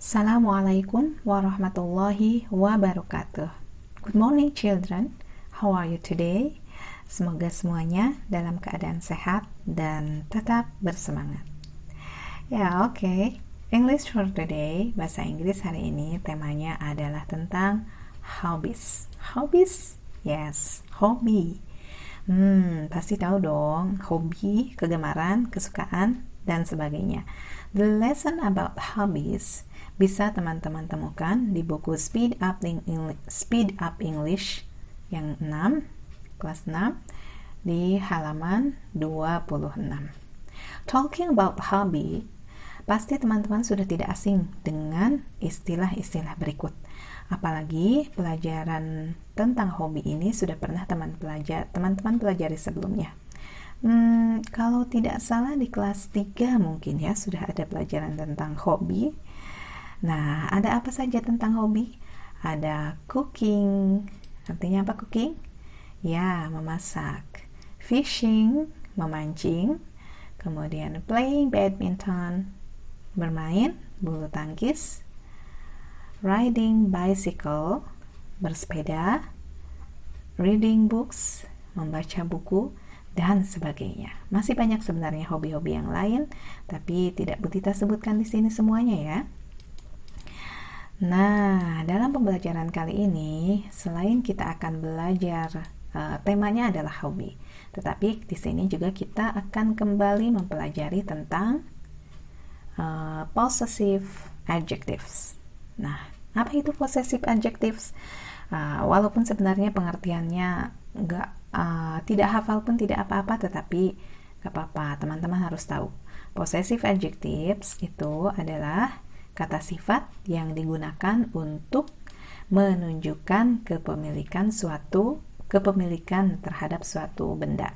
Assalamualaikum warahmatullahi wabarakatuh. Good morning children. How are you today? Semoga semuanya dalam keadaan sehat dan tetap bersemangat. Oke. English for today, bahasa Inggris hari ini temanya adalah tentang hobbies. Hobbies? Yes, hobi. Pasti tahu dong, hobi, kegemaran, kesukaan, dan sebagainya. The lesson about hobbies bisa teman-teman temukan di buku Speed Up English yang 6, kelas 6, di halaman 26. Talking about hobby, pasti teman-teman sudah tidak asing dengan istilah-istilah berikut. Apalagi pelajaran tentang hobi ini sudah pernah teman-teman pelajari sebelumnya. Kalau tidak salah di kelas 3 mungkin ya sudah ada pelajaran tentang hobi. Nah, ada apa saja tentang hobi? Ada cooking. Artinya apa cooking? Ya, memasak. Fishing, memancing. Kemudian playing badminton, bermain bulu tangkis. Riding bicycle, bersepeda. Reading books, membaca buku, dan sebagainya. Masih banyak sebenarnya hobi-hobi yang lain, tapi tidak kita sebutkan di sini semuanya ya. Nah, dalam pembelajaran kali ini, selain kita akan belajar temanya adalah hobi, tetapi di sini juga kita akan kembali mempelajari tentang possessive adjectives. Nah, apa itu possessive adjectives? Walaupun sebenarnya pengertiannya tidak hafal pun tidak apa-apa, tetapi gak apa-apa, teman-teman harus tahu. Possessive adjectives itu adalah kata sifat yang digunakan untuk menunjukkan kepemilikan terhadap suatu benda.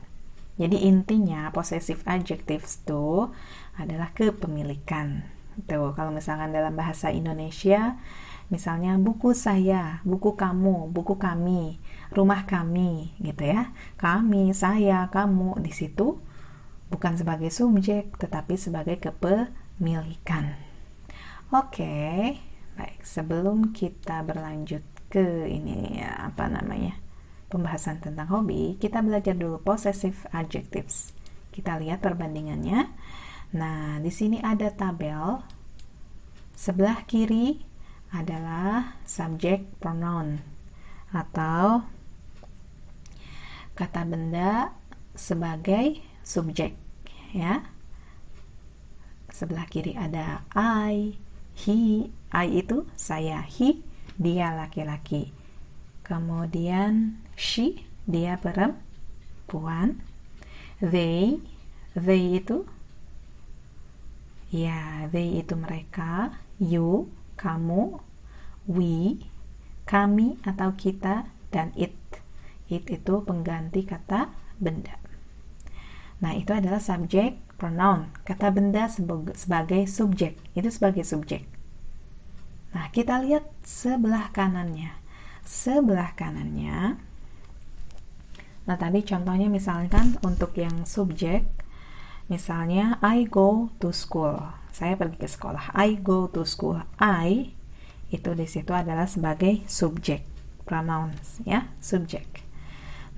Jadi intinya possessive adjectives itu adalah kepemilikan. Tuh, kalau misalkan dalam bahasa Indonesia, misalnya buku saya, buku kamu, buku kami, rumah kami, gitu ya. Kami, saya, kamu, di situ bukan sebagai subjek, tetapi sebagai kepemilikan. Oke, baik. Sebelum kita berlanjut ke pembahasan tentang hobi, kita belajar dulu possessive adjectives. Kita lihat perbandingannya. Nah, di sini ada tabel. Sebelah kiri adalah subject pronoun atau kata benda sebagai subjek, ya. Sebelah kiri ada I, he, I itu saya, he, dia laki-laki. Kemudian she, dia perempuan. They itu mereka. You, kamu. We, kami atau kita. Dan it itu pengganti kata benda. Nah, itu adalah subject pronoun, kata benda sebagai subjek, itu sebagai subjek. Nah, kita lihat sebelah kanannya. Nah, tadi contohnya misalkan untuk yang subjek, misalnya I go to school, saya pergi ke sekolah. I go to school. I itu di situ adalah sebagai subjek, pronouns ya, subjek.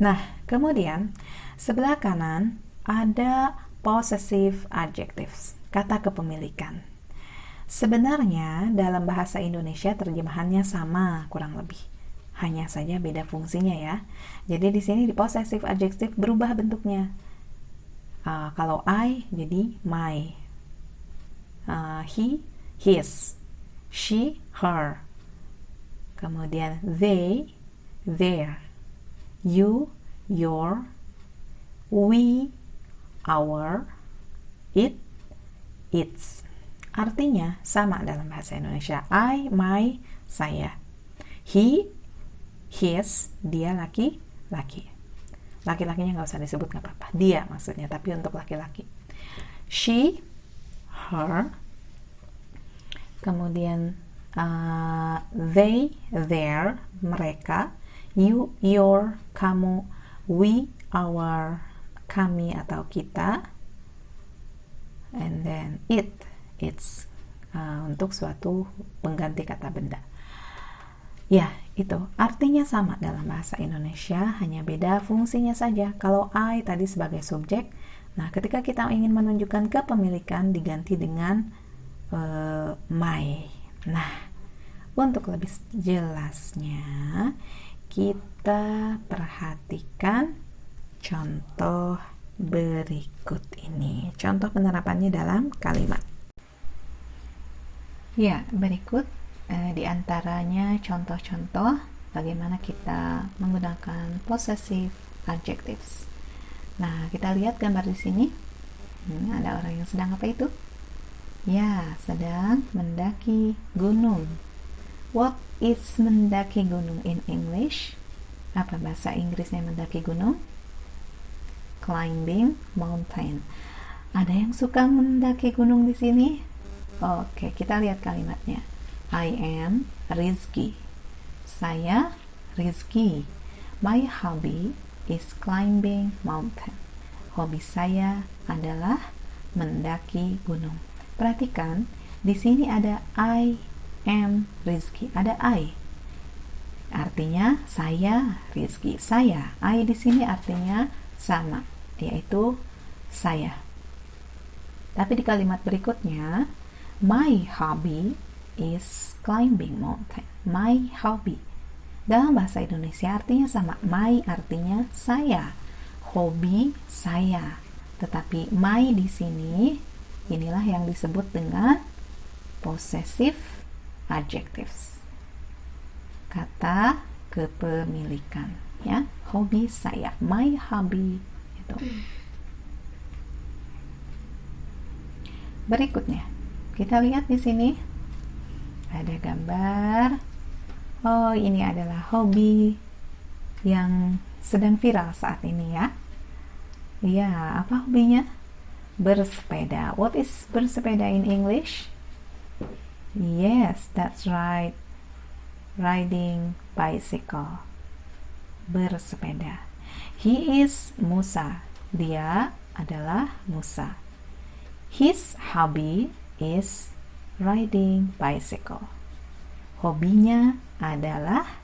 Nah, kemudian sebelah kanan ada possessive adjectives, kata kepemilikan. Sebenarnya dalam bahasa Indonesia terjemahannya sama kurang lebih, hanya saja beda fungsinya ya. Jadi di sini di possessive adjective berubah bentuknya. Kalau I jadi my, he, his, she, her. Kemudian they, their, you, your, we, our, it, its. Artinya sama dalam bahasa Indonesia. I, my, saya. He, his, dia laki-laki. Laki-lakinya nggak usah disebut, nggak apa-apa. Dia maksudnya, tapi untuk laki-laki. She, her. Kemudian they, their, mereka. You, your, kamu. We, our, kami atau kita. And then it, its, untuk suatu pengganti kata benda. Ya, itu artinya sama dalam bahasa Indonesia, hanya beda fungsinya saja. Kalau I tadi sebagai subjek, nah ketika kita ingin menunjukkan kepemilikan diganti dengan my. Nah, untuk lebih jelasnya kita perhatikan contoh berikut ini. Contoh penerapannya dalam kalimat. Ya, berikut di antaranya contoh-contoh bagaimana kita menggunakan possessive adjectives. Nah, kita lihat gambar di sini. Ada orang yang sedang apa itu? Ya, sedang mendaki gunung. What is mendaki gunung in English? Apa bahasa Inggrisnya mendaki gunung? Climbing mountain. Ada yang suka mendaki gunung di sini? Oke, kita lihat kalimatnya. I am Rizky. Saya Rizky. My hobby is climbing mountain. Hobi saya adalah mendaki gunung. Perhatikan, di sini ada I am Rizky. Ada I. Artinya saya Rizky. Saya. I di sini artinya sama, yaitu saya. Tapi di kalimat berikutnya, my hobby is climbing mountain. My hobby. Dalam bahasa Indonesia artinya sama. My artinya saya, hobi saya. Tetapi my di sini inilah yang disebut dengan possessive adjectives. Kata kepemilikan, ya. Hobi saya, my hobby itu. Berikutnya, kita lihat di sini ada gambar. Oh, ini adalah hobi yang sedang viral saat ini, ya. Ya, apa hobinya? Bersepeda. What is bersepeda in English? Yes, that's right. Riding bicycle. Bersepeda. He is Musa. Dia adalah Musa. His hobby is riding bicycle. Hobinya adalah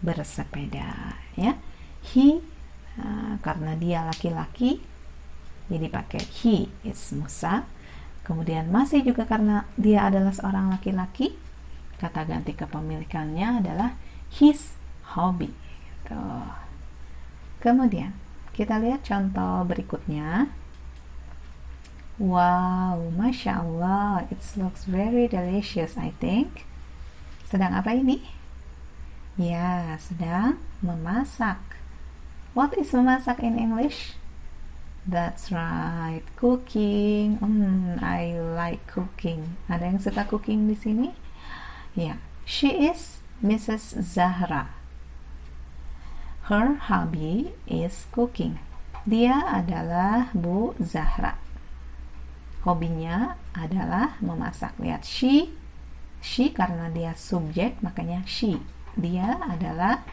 bersepeda, ya. He, karena dia laki-laki, jadi pakai he is Musa. Kemudian masih juga karena dia adalah seorang laki-laki, kata ganti kepemilikannya adalah his hobby. Gitu. Kemudian kita lihat contoh berikutnya. Wow, Masya Allah, it looks very delicious, I think. Sedang apa ini? Ya, sedang memasak. What is memasak in English? That's right, cooking. I like cooking. Ada yang suka cooking di sini? Ya, she is Mrs. Zahra. Her hobby is cooking. Dia adalah Bu Zahra. Hobinya adalah memasak. Lihat, she karena dia subjek, makanya she. Dia adalah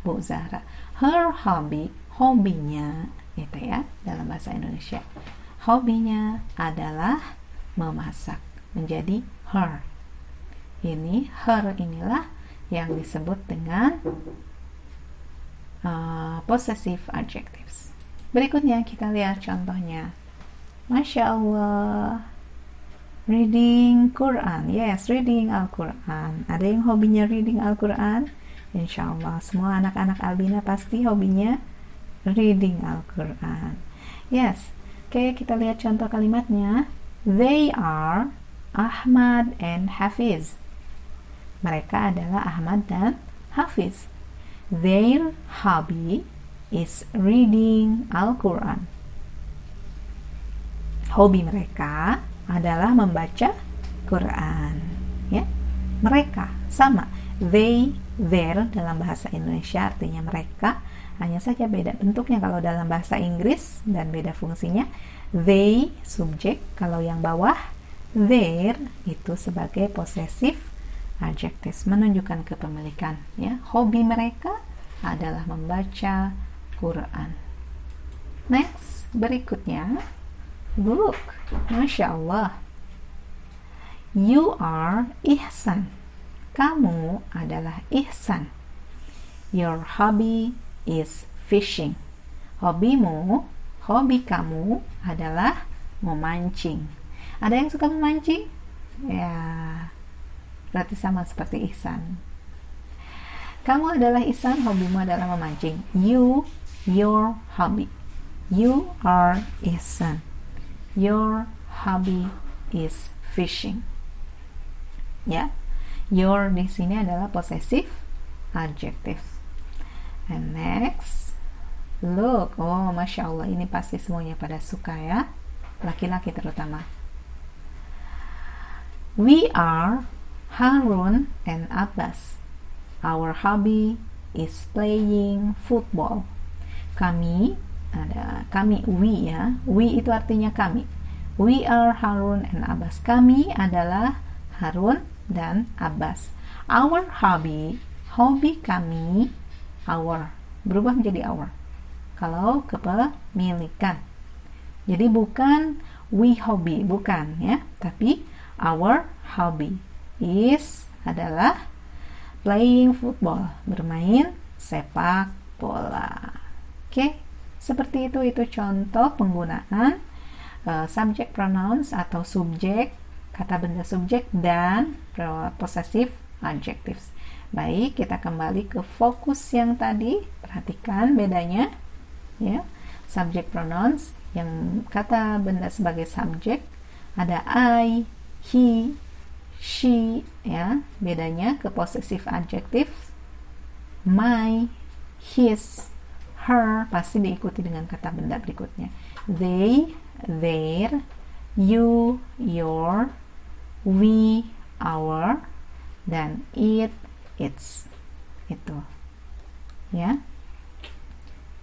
Bu Zahra. Her hobby, hobinya, gitu ya, dalam bahasa Indonesia. Hobinya adalah memasak. Menjadi her. Ini, her inilah yang disebut dengan possessive adjectives. Berikutnya kita lihat contohnya. Masya Allah, reading Quran. Yes, reading Al-Quran. Ada yang hobinya reading Al-Quran? Insya Allah semua anak-anak Albina pasti hobinya reading Al-Quran. Yes. Oke, kita lihat contoh kalimatnya. They are Ahmad and Hafiz. Mereka adalah Ahmad dan Hafiz. Their hobby is reading Al-Quran. Hobi mereka adalah membaca Quran, ya. Mereka sama. They, their dalam bahasa Indonesia artinya mereka, hanya saja beda bentuknya kalau dalam bahasa Inggris dan beda fungsinya. They subjek, kalau yang bawah their itu sebagai possessive adjectives, menunjukkan kepemilikan, ya. Hobi mereka adalah membaca Quran. Next, berikutnya. Look, Masya Allah. You are Ihsan. Kamu adalah Ihsan. Your hobby is fishing. Hobi kamu adalah memancing. Ada yang suka memancing? Ya, berarti sama seperti Ihsan. Kamu adalah Ihsan, hobimu adalah memancing. Your hobby. You are Ihsan. Your hobby is fishing. Ya, your di sini adalah possessive adjective. And next, look, oh masya Allah, ini pasti semuanya pada suka ya, laki-laki terutama. We are Harun and Abbas. Our hobby is playing football. Kami, we ya, we itu artinya kami. We are Harun and Abbas. Kami adalah Harun dan Abbas. Our hobby, hobi kami, our, berubah menjadi our kalau kepemilikan. Jadi bukan we hobby, bukan ya, tapi our hobby is adalah playing football, bermain sepak bola. Oke, seperti itu contoh penggunaan subject pronouns atau subjek, kata benda subjek, dan possessive adjectives. Baik, kita kembali ke fokus yang tadi. Perhatikan bedanya ya. Subject pronouns yang kata benda sebagai subjek ada I, he, she ya. Bedanya ke possessive adjectives my, his, her pasti diikuti dengan kata benda berikutnya. They, their, you, your, we, our, dan it, its. Itu ya.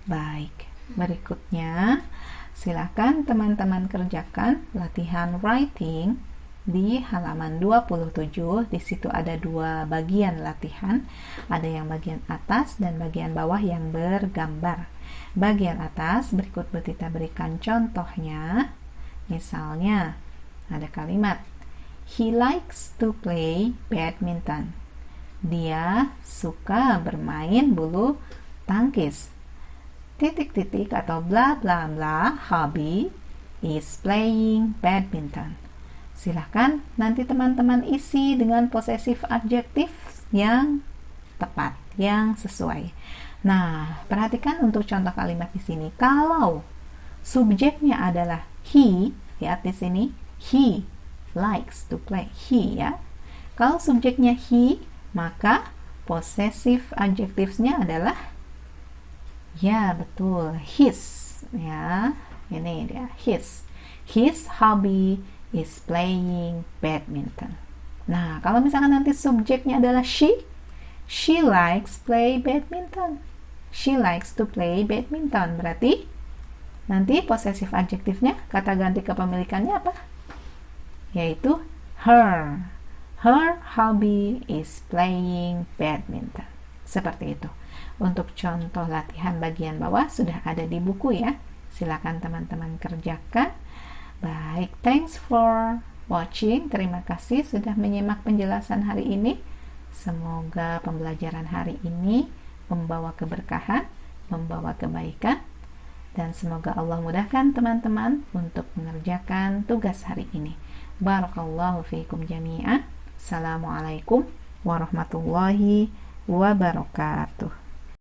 Baik, berikutnya silakan teman-teman kerjakan latihan writing di halaman 27. Di situ ada dua bagian latihan, ada yang bagian atas dan bagian bawah yang bergambar. Bagian atas berikut kita berikan contohnya. Misalnya ada kalimat he likes to play badminton. Dia suka bermain bulu tangkis. Titik-titik atau bla bla bla, hobby is playing badminton. Silahkan nanti teman-teman isi dengan possessive adjective yang tepat, yang sesuai. Nah, perhatikan untuk contoh kalimat di sini. Kalau subjeknya adalah he, lihat di sini, he likes to play, he ya. Kalau subjeknya he, maka possessive adjectives-nya adalah ya betul, his ya. Ini dia, his. His hobby is playing badminton. Nah, kalau misalkan nanti subjeknya adalah she likes play badminton. She likes to play badminton. Berarti nanti possessive adjektifnya, kata ganti kepemilikannya apa? Yaitu her. Her hobby is playing badminton. Seperti itu. Untuk contoh latihan bagian bawah sudah ada di buku ya. Silakan teman-teman kerjakan. Baik, thanks for watching. Terima kasih sudah menyimak penjelasan hari ini. Semoga pembelajaran hari ini membawa keberkahan, membawa kebaikan, dan semoga Allah mudahkan teman-teman untuk mengerjakan tugas hari ini. Barakallahu fiikum jami'an. Assalamualaikum warahmatullahi wabarakatuh.